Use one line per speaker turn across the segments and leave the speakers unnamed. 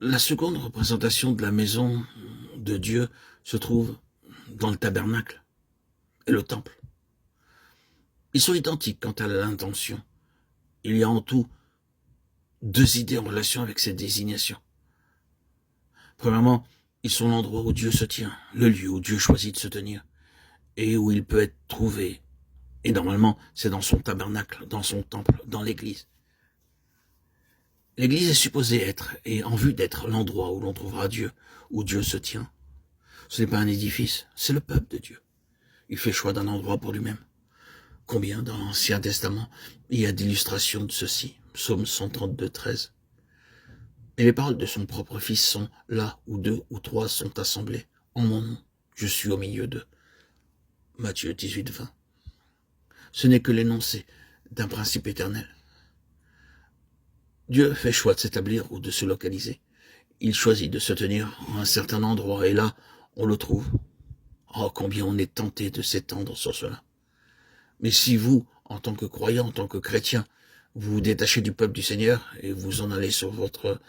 La seconde représentation de la maison de Dieu se trouve dans le tabernacle et le temple. Ils sont identiques quant à l'intention. Il y a en tout deux idées en relation avec cette désignation. Premièrement, ils sont l'endroit où Dieu se tient, le lieu où Dieu choisit de se tenir, et où il peut être trouvé. Et normalement, c'est dans son tabernacle, dans son temple, dans l'église. L'église est supposée être, et en vue d'être, l'endroit où l'on trouvera Dieu, où Dieu se tient. Ce n'est pas un édifice, c'est le peuple de Dieu. Il fait choix d'un endroit pour lui-même. Combien dans l'Ancien Testament il y a d'illustrations de ceci? Psaume 132, 13. Et les paroles de son propre Fils sont là où deux ou trois sont assemblés. En mon nom, je suis au milieu d'eux. Matthieu 18, 20. Ce n'est que l'énoncé d'un principe éternel. Dieu fait choix de s'établir ou de se localiser. Il choisit de se tenir à un certain endroit et là, on le trouve. Oh, combien on est tenté de s'étendre sur cela. Mais si vous, en tant que croyant, en tant que chrétien, vous vous détachez du peuple du Seigneur et vous en allez sur votre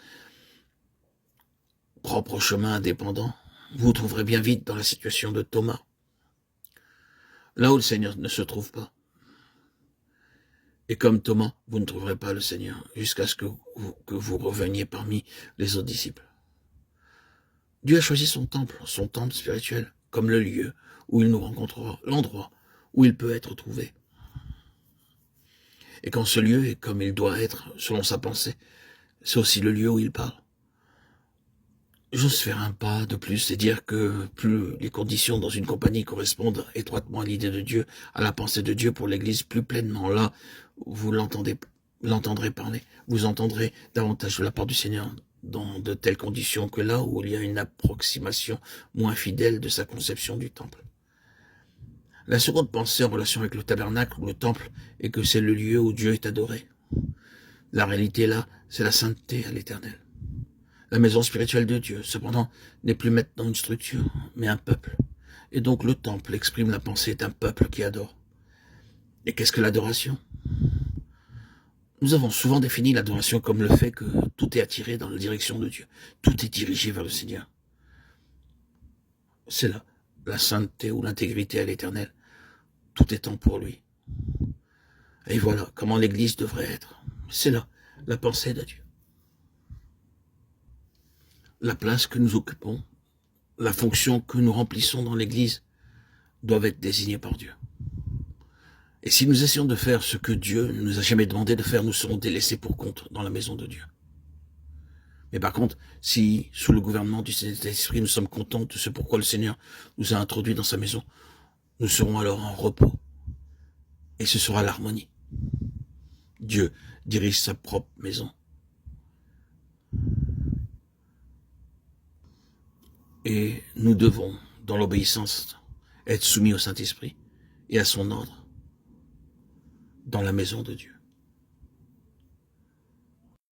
propre chemin indépendant, vous trouverez bien vite dans la situation de Thomas. Là où le Seigneur ne se trouve pas. Et comme Thomas, vous ne trouverez pas le Seigneur jusqu'à ce que vous reveniez parmi les autres disciples. Dieu a choisi son temple spirituel, comme le lieu où il nous rencontrera, l'endroit où il peut être trouvé. Et quand ce lieu est comme il doit être, selon sa pensée, c'est aussi le lieu où il parle. J'ose faire un pas de plus et dire que plus les conditions dans une compagnie correspondent étroitement à l'idée de Dieu, à la pensée de Dieu pour l'Église plus pleinement, là, vous l'entendrez parler, vous entendrez davantage de la part du Seigneur dans de telles conditions que là où il y a une approximation moins fidèle de sa conception du temple. La seconde pensée en relation avec le tabernacle ou le temple est que c'est le lieu où Dieu est adoré. La réalité là, c'est la sainteté à l'Éternel. La maison spirituelle de Dieu, cependant, n'est plus maintenant une structure, mais un peuple. Et donc le temple exprime la pensée d'un peuple qui adore. Et qu'est-ce que l'adoration? Nous avons souvent défini l'adoration comme le fait que tout est attiré dans la direction de Dieu. Tout est dirigé vers le Seigneur. C'est là la sainteté ou l'intégrité à l'Éternel. Tout étant pour lui. Et voilà comment l'Église devrait être. C'est là la pensée de Dieu. La place que nous occupons, la fonction que nous remplissons dans l'Église doivent être désignées par Dieu. Et si nous essayons de faire ce que Dieu ne nous a jamais demandé de faire, nous serons délaissés pour compte dans la maison de Dieu. Mais par contre, si, sous le gouvernement du Saint-Esprit, nous sommes contents de ce pourquoi le Seigneur nous a introduits dans sa maison, nous serons alors en repos. Et ce sera l'harmonie. Dieu dirige sa propre maison. Et nous devons, dans l'obéissance, être soumis au Saint-Esprit et à son ordre dans la maison de Dieu.